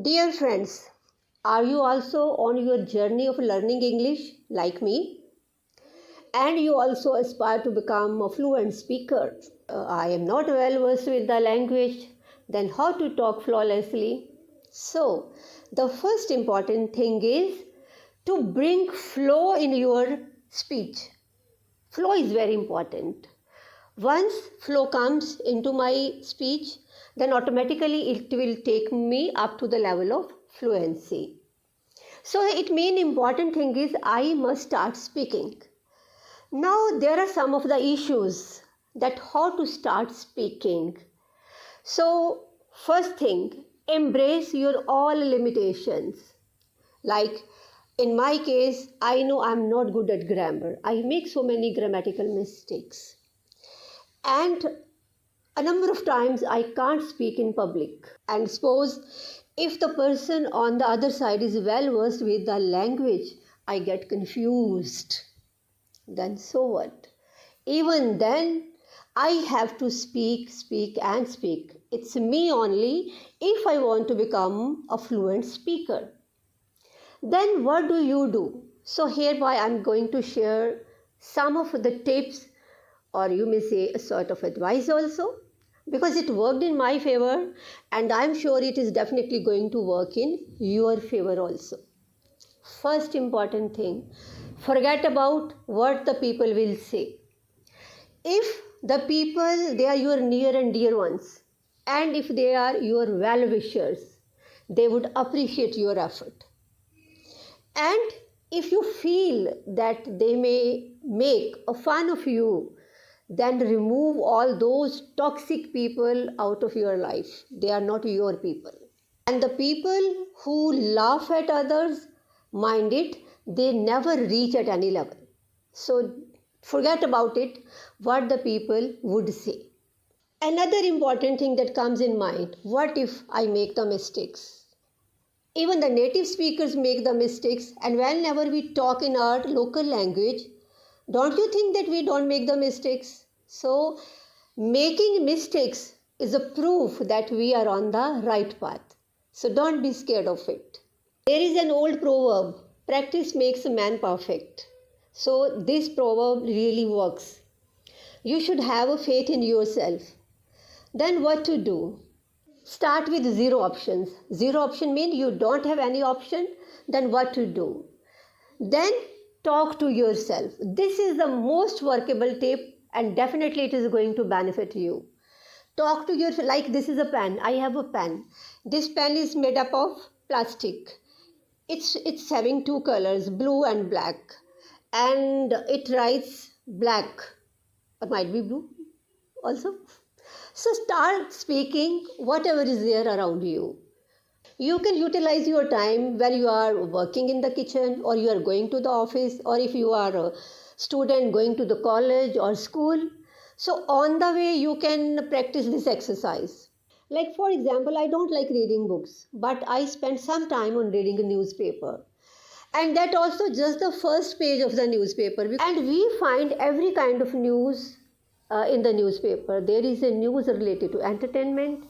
Dear friends, are you also on your journey of learning English like me? And you also aspire to become a fluent speaker. I am not well versed with the language, then how to talk flawlessly? So, the first important thing is to bring flow in your speech. Flow is very important. Once flow comes into my speech, then automatically it will take me up to the level of fluency. So it means important thing is I must start speaking. Now there are some of the issues that how to start speaking. So first thing, embrace your all limitations. Like in my case, I know I'm not good at grammar. I make so many grammatical mistakes. And a number of times I can't speak in public. And suppose if the person on the other side is well versed with the language, I get confused. Then so what? Even then, I have to speak. It's me only if I want to become a fluent speaker. Then what do you do? So hereby I'm going to share some of the tips, or you may say a sort of advice also, because it worked in my favor and I'm sure it is definitely going to work in your favor also. First important thing, forget about what the people will say. If the people, they are your near and dear ones, and if they are your well-wishers, they would appreciate your effort. And if you feel that they may make a fun of you, then remove all those toxic people out of your life. They are not your people. And the people who laugh at others, mind it, they never reach at any level. So forget about it, what the people would say. Another important thing that comes in mind, what if I make the mistakes? Even the native speakers make the mistakes, and whenever we talk in our local language, don't you think that we don't make the mistakes? So, making mistakes is a proof that we are on the right path. So, don't be scared of it. There is an old proverb, practice makes a man perfect. So, this proverb really works. You should have a faith in yourself. Then what to do? Start with zero options. Zero option means you don't have any option. Then what to do? Then talk to yourself. This is the most workable tip and definitely it is going to benefit you. Talk to yourself, like this is a pen. I have a pen. This pen is made up of plastic. It's having two colors, blue and black. And it writes black. Or might be blue also. So start speaking whatever is there around you. You can utilize your time when you are working in the kitchen or you are going to the office, or if you are a student going to the college or school. So on the way you can practice this exercise. Like for example, I don't like reading books, but I spend some time on reading a newspaper. And that also just the first page of the newspaper. And we find every kind of news in the newspaper. There is a news related to entertainment.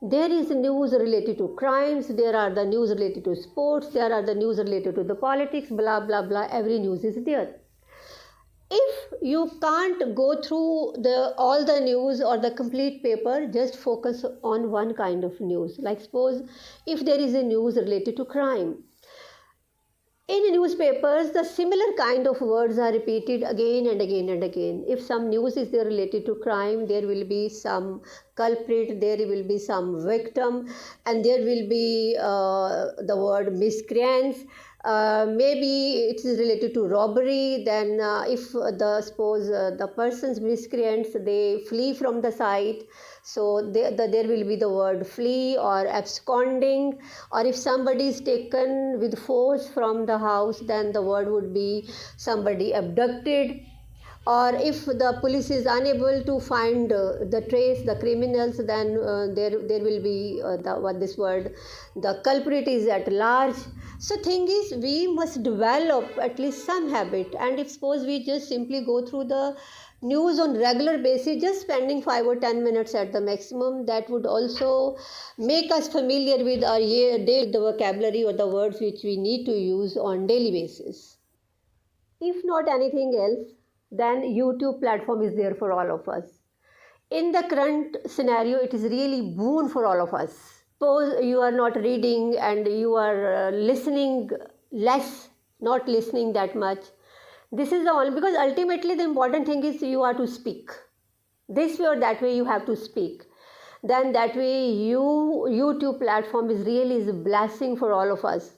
There is news related to crimes, there are the news related to sports, there are the news related to the politics, blah, blah, blah, every news is there. If you can't go through all the news or the complete paper, just focus on one kind of news. Like suppose if there is a news related to crime. In newspapers, the similar kind of words are repeated again and again and again. If some news is there related to crime, there will be some culprit, there will be some victim, and there will be the word miscreants. Maybe it is related to robbery. Then if the person's miscreants, they flee from the site, so there will be the word flee or absconding. Or if somebody is taken with force from the house, then the word would be somebody abducted. Or if the police is unable to find the criminals, then there will be the culprit is at large. So thing is, we must develop at least some habit. And if suppose we just simply go through the news on regular basis, just spending 5 or 10 minutes at the maximum, that would also make us familiar with our the vocabulary or the words which we need to use on daily basis. If not anything else, then YouTube platform is there for all of us. In the current scenario, it is really boon for all of us. Suppose you are not reading and you are listening less, not listening that much. This is the only, because ultimately the important thing is you are to speak. This way or that way you have to speak. Then that way YouTube platform is a blessing for all of us.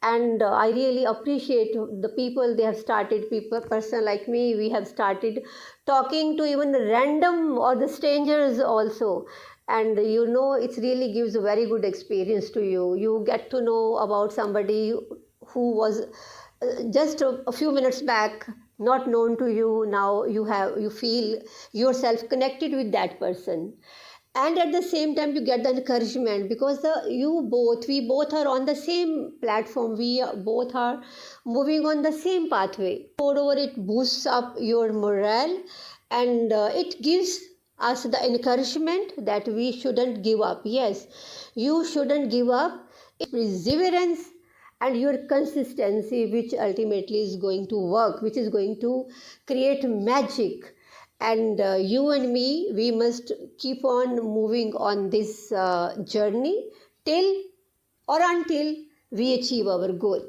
And I really appreciate the people, they have started, person like me, we have started talking to even random or the strangers also. And it really gives a very good experience to you. You get to know about somebody who was just a few minutes back not known to you. Now you feel yourself connected with that person. And at the same time you get the encouragement, because we both are on the same platform, we both are moving on the same pathway. Moreover, it boosts up your morale, and it gives us the encouragement that we shouldn't give up. Yes, you shouldn't give up. It's perseverance and your consistency which ultimately is going to work, which is going to create magic. And you and me, we must keep on moving on this journey till or until we achieve our goal.